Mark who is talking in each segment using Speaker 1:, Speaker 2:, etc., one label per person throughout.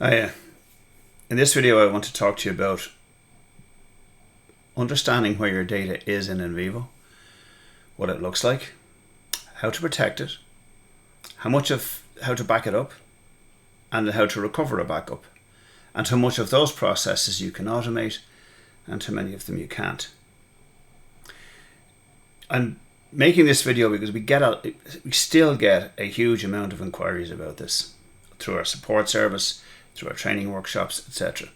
Speaker 1: In this video, I want to talk to you about understanding where your data is in NVivo, what it looks like, how to protect it, how to back it up, and how to recover a backup, and how much of those processes you can automate and how many of them you can't. I'm making this video because we still get a huge amount of inquiries about this through our support service, through our training workshops, etc.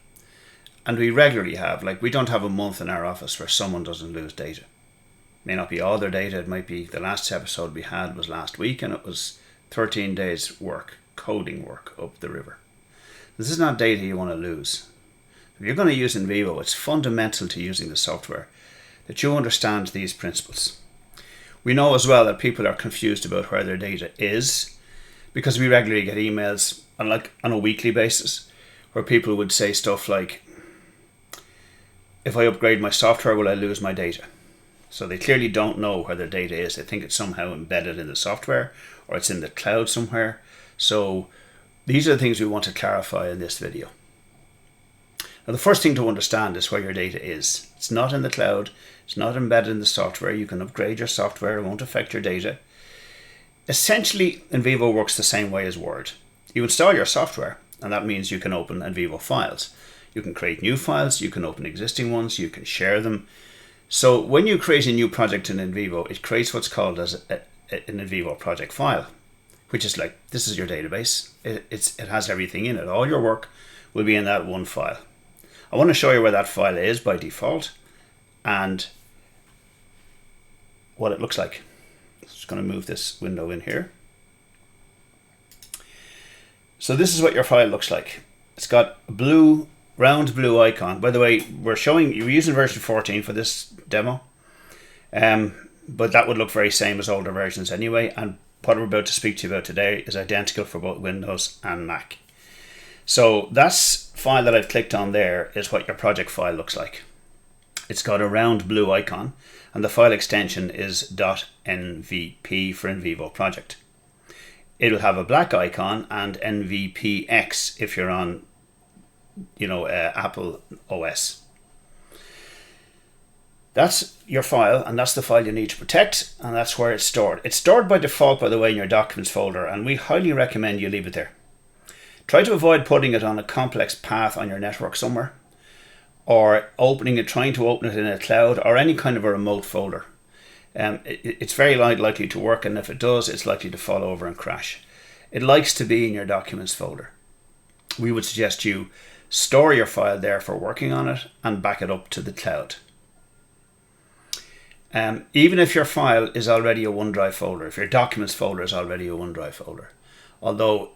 Speaker 1: And we regularly have, we don't have a month in our office where someone doesn't lose data. It may not be all their data, it might be the last episode we had was last week and it was 13 days work, coding work up the river. This is not data you want to lose. If you're going to use NVivo, it's fundamental to using the software that you understand these principles. We know as well that people are confused about where their data is because we regularly get emails on a weekly basis where people would say stuff like, if I upgrade my software, will I lose my data? So they clearly don't know where their data is. They think it's somehow embedded in the software or it's in the cloud somewhere. So these are the things we want to clarify in this video. Now, the first thing to understand is where your data is. It's not in the cloud. It's not embedded in the software. You can upgrade your software. It won't affect your data. Essentially, NVivo works the same way as Word. You install your software, and that means you can open NVivo files. You can create new files. You can open existing ones. You can share them. So when you create a new project in NVivo, it creates what's called as an NVivo project file, which is this is your database. It has everything in it. All your work will be in that one file. I want to show you where that file is by default and what it looks like. I'm just going to move this window in here. So this is what your file looks like. It's got a round blue icon. By the way, we're using version 14 for this demo, but that would look very same as older versions anyway. And what we're about to speak to you about today is identical for both Windows and Mac. So that's file that I've clicked on there is what your project file looks like. It's got a round blue icon and the file extension is .nvp for NVivo project. It'll have a black icon and NVPX if you're on Apple OS. That's your file, and that's the file you need to protect, and that's where it's stored. It's stored by default, by the way, in your documents folder, and we highly recommend you leave it there. Try to avoid putting it on a complex path on your network somewhere, or trying to open it in a cloud or any kind of a remote folder. It's very likely to work, and if it does, it's likely to fall over and crash. It likes to be in your documents folder. We would suggest you store your file there for working on it and back it up to the cloud. Even if your file is already a OneDrive folder, if your documents folder is already a OneDrive folder, although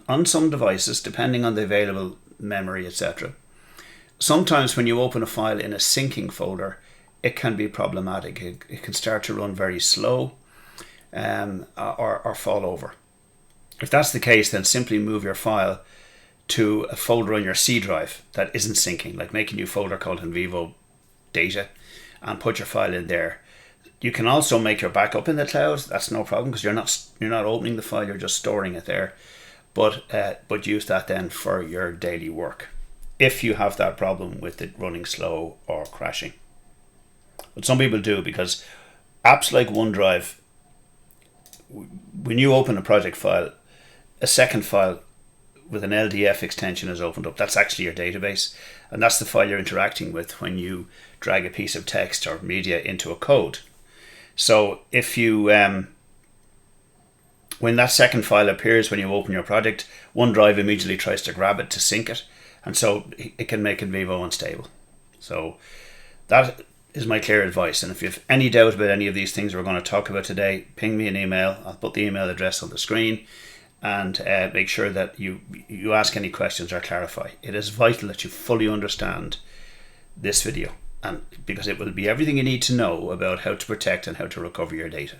Speaker 1: on some devices, depending on the available memory, etc., sometimes when you open a file in a syncing folder, it can be problematic. It can start to run very slow or fall over. If that's the case, then simply move your file to a folder on your C drive that isn't syncing, like make a new folder called NVivo Data and put your file in there. You can also make your backup in the cloud. That's no problem because you're not opening the file, you're just storing it there. But use that then for your daily work if you have that problem with it running slow or crashing. But some people do, because apps like OneDrive, when you open a project file, a second file with an LDF extension is opened up. That's actually your database, and that's the file you're interacting with when you drag a piece of text or media into a code. So if you when that second file appears when you open your project, OneDrive immediately tries to grab it to sync it, and so it can make NVivo unstable. So that is my clear advice, and if you have any doubt about any of these things we're going to talk about today, ping me an email. I'll put the email address on the screen, and make sure that you ask any questions or clarify. It is vital that you fully understand this video, and because it will be everything you need to know about how to protect and how to recover your data.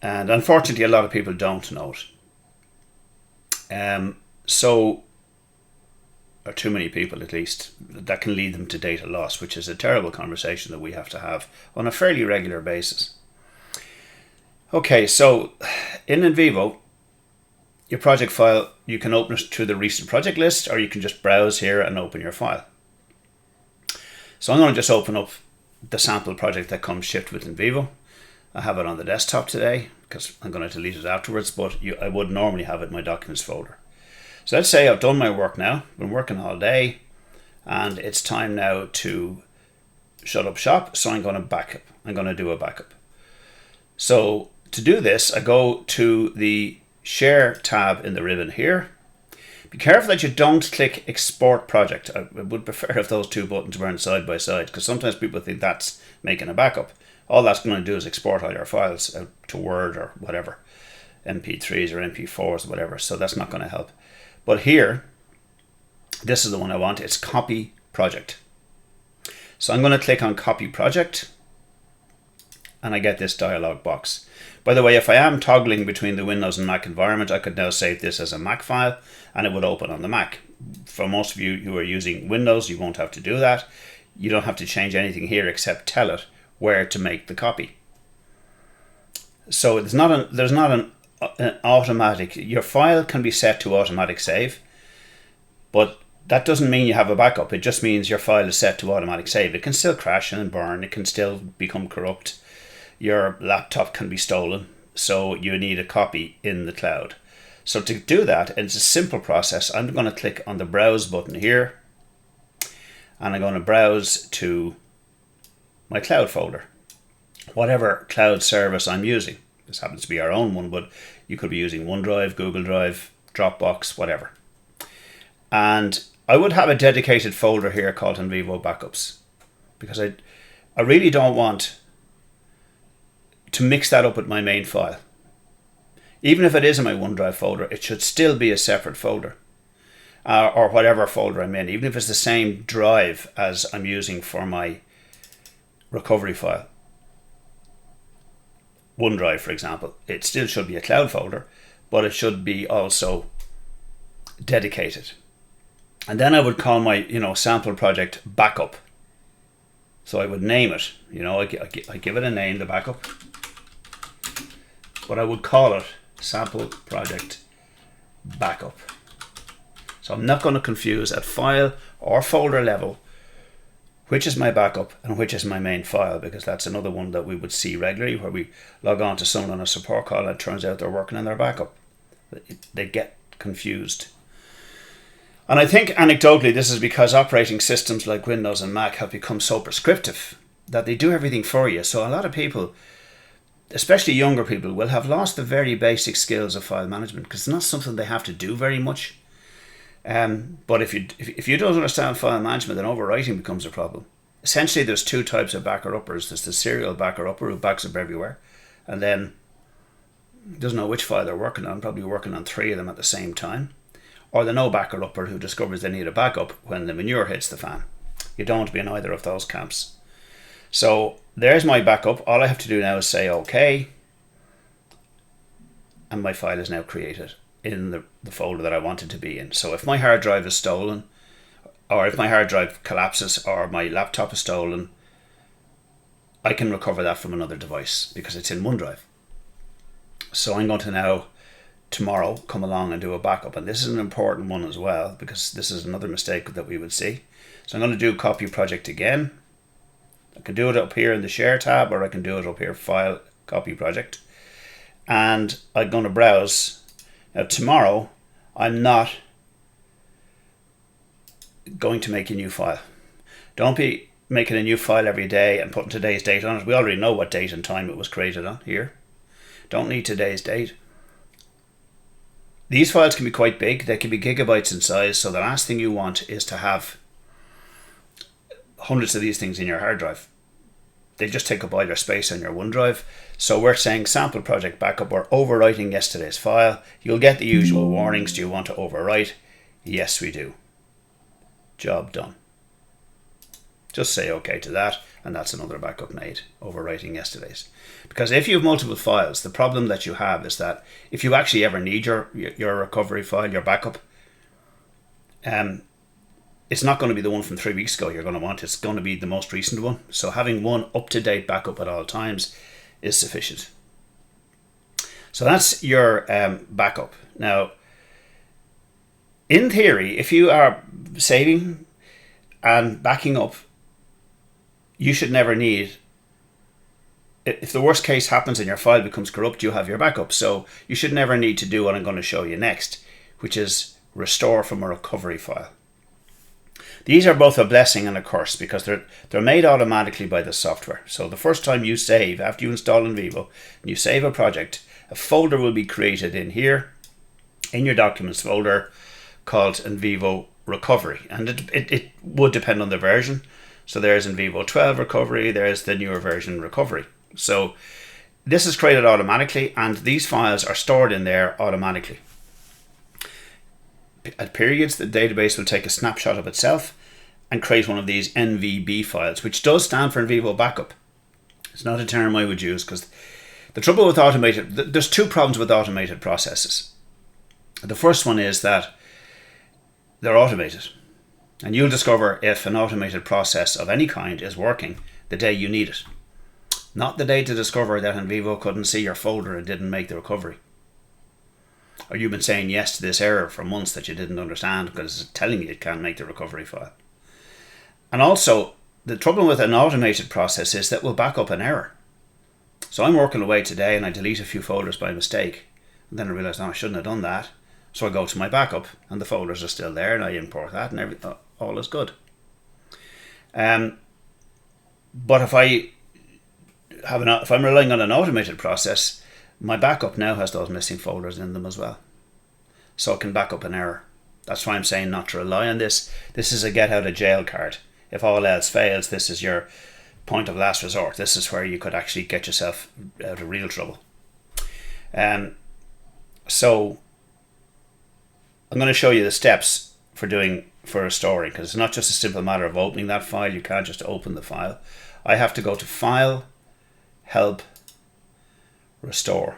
Speaker 1: And unfortunately, a lot of people don't know it. Or too many people at least, that can lead them to data loss, which is a terrible conversation that we have to have on a fairly regular basis. Okay, so in NVivo, your project file, you can open it through the recent project list, or you can just browse here and open your file. So I'm going to just open up the sample project that comes shipped with NVivo. I have it on the desktop today because I'm going to delete it afterwards, but I would normally have it in my documents folder. So let's say I've done my work now, been working all day, and it's time now to shut up shop. So I'm going to backup. I'm going to do a backup. So to do this, I go to the Share tab in the ribbon here. Be careful that you don't click Export Project. I would prefer if those two buttons weren't side by side, because sometimes people think that's making a backup. All that's going to do is export all your files out to Word or whatever, MP3s or MP4s, whatever. So that's not going to help. But here, this is the one I want. It's Copy Project. So I'm going to click on Copy Project, and I get this dialog box. By the way, if I am toggling between the Windows and Mac environment, I could now save this as a Mac file and it would open on the Mac. For most of you who are using Windows, you won't have to do that. You don't have to change anything here except tell it where to make the copy. So there's not an automatic, your file can be set to automatic save, but that doesn't mean you have a backup. It just means your file is set to automatic save. It can still crash and burn. It can still become corrupt. Your laptop can be stolen, so you need a copy in the cloud. So to do that, it's a simple process. I'm going to click on the Browse button here, and I'm going to browse to my cloud folder, whatever cloud service I'm using. This happens to be our own one, but you could be using OneDrive, Google Drive, Dropbox, whatever. And I would have a dedicated folder here called NVivo Backups, because I really don't want to mix that up with my main file. Even if it is in my OneDrive folder, it should still be a separate folder, or whatever folder I'm in, even if it's the same drive as I'm using for my recovery file. OneDrive, for example, it still should be a cloud folder, but it should be also dedicated. And then I would call my sample project Backup. So I would name it, I give it a name, the backup, but I would call it Sample Project Backup. So I'm not going to confuse at file or folder level which is my backup and which is my main file, because that's another one that we would see regularly where we log on to someone on a support call and it turns out they're working on their backup. They get confused. And I think anecdotally this is because operating systems like Windows and Mac have become so prescriptive that they do everything for you. So a lot of people, especially younger people, will have lost the very basic skills of file management because it's not something they have to do very much. But if you don't understand file management, then overwriting becomes a problem. Essentially, there's two types of backer uppers. There's the serial backer upper who backs up everywhere, and then doesn't know which file they're working on, probably working on 3 of them at the same time. Or the no backer upper who discovers they need a backup when the manure hits the fan. You don't want to be in either of those camps. So there's my backup. All I have to do now is say OK, and my file is now created in the folder that I want it to be in. So if my hard drive is stolen, or if my hard drive collapses, or my laptop is stolen, I can recover that from another device because it's in OneDrive. So I'm going to now, tomorrow, come along and do a backup. And this is an important one as well, because this is another mistake that we would see. So I'm going to do Copy Project again. I can do it up here in the Share tab, or I can do it up here, File, Copy Project. And I'm going to browse. Now tomorrow, I'm not going to make a new file. Don't be making a new file every day and putting today's date on it. We already know what date and time it was created on here. Don't need today's date. These files can be quite big. They can be gigabytes in size. So the last thing you want is to have hundreds of these things in your hard drive. They just take up all your space on your OneDrive. So we're saying sample project backup, we're overwriting yesterday's file. You'll get the usual warnings. Do you want to overwrite? Yes, we do. Job done. Just say OK to that, and that's another backup made, overwriting yesterday's. Because if you have multiple files, the problem that you have is that if you actually ever need your recovery file, your backup, it's not going to be the one from 3 weeks ago you're going to want. It's going to be the most recent one. So having one up-to-date backup at all times is sufficient. So that's your backup. Now, In theory, if you are saving and backing up, you should never need, if the worst case happens and your file becomes corrupt, you have your backup. So you should never need to do what I'm going to show you next, which is restore from a recovery file. These are both a blessing and a curse because they're made automatically by the software. So the first time you save, after you install NVivo, and you save a project, a folder will be created in here, in your documents folder, called NVivo Recovery. And it would depend on the version. So there's NVivo 12 Recovery, there's the newer version Recovery. So this is created automatically, and these files are stored in there automatically. At periods, the database will take a snapshot of itself and create one of these NVB files, which does stand for NVivo Backup. It's not a term I would use because the trouble with there's two problems with automated processes. The first one is that they're automated, and you'll discover if an automated process of any kind is working the day you need it, not the day to discover that NVivo couldn't see your folder and didn't make the recovery. Or you've been saying yes to this error for months that you didn't understand because it's telling you it can't make the recovery file. And also, the trouble with an automated process is that it will back up an error. So I'm working away today and I delete a few folders by mistake. And then I realise, no, I shouldn't have done that. So I go to my backup and the folders are still there and I import that and all is good. But if I'm relying on an automated process, my backup now has those missing folders in them as well. So it can back up an error. That's why I'm saying not to rely on this. This is a get out of jail card. If all else fails, this is your point of last resort. This is where you could actually get yourself out of real trouble. So I'm going to show you the steps for restoring, because it's not just a simple matter of opening that file. You can't just open the file. I have to go to File, Help, Restore.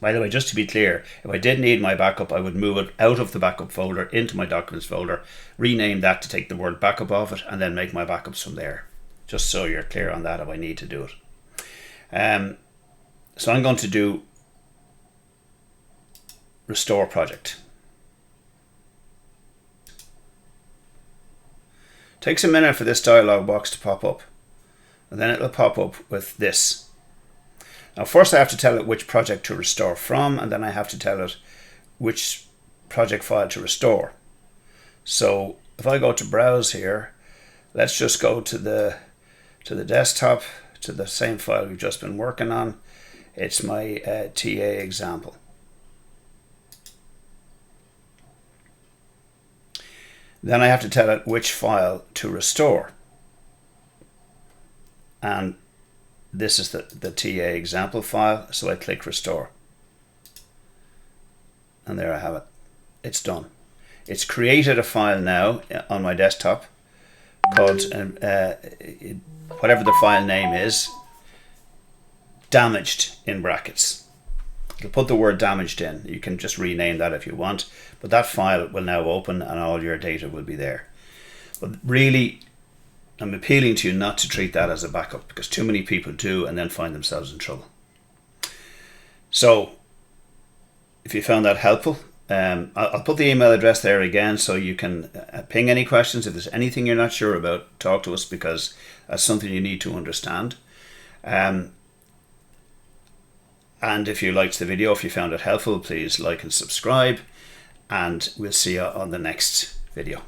Speaker 1: By the way, just to be clear, if I did need my backup, I would move it out of the backup folder into my documents folder, rename that to take the word backup off it, and then make my backups from there. Just so you're clear on that if I need to do it. So I'm going to do Restore Project. Takes a minute for this dialog box to pop up, and then it'll pop up with this. Now first I have to tell it which project to restore from, and then I have to tell it which project file to restore. So if I go to browse here, let's just go to the desktop, to the same file we've just been working on. It's my TA example. Then I have to tell it which file to restore. And this is the TA example file, so I click restore. And there I have it. It's done. It's created a file now on my desktop called, whatever the file name is, damaged in brackets. It'll put the word damaged in. You can just rename that if you want, but that file will now open and all your data will be there. But really, I'm appealing to you not to treat that as a backup, because too many people do and then find themselves in trouble. So if you found that helpful, I'll put the email address there again so you can ping any questions. If there's anything you're not sure about, talk to us, because that's something you need to understand. And if you liked the video, if you found it helpful, please like and subscribe, and we'll see you on the next video.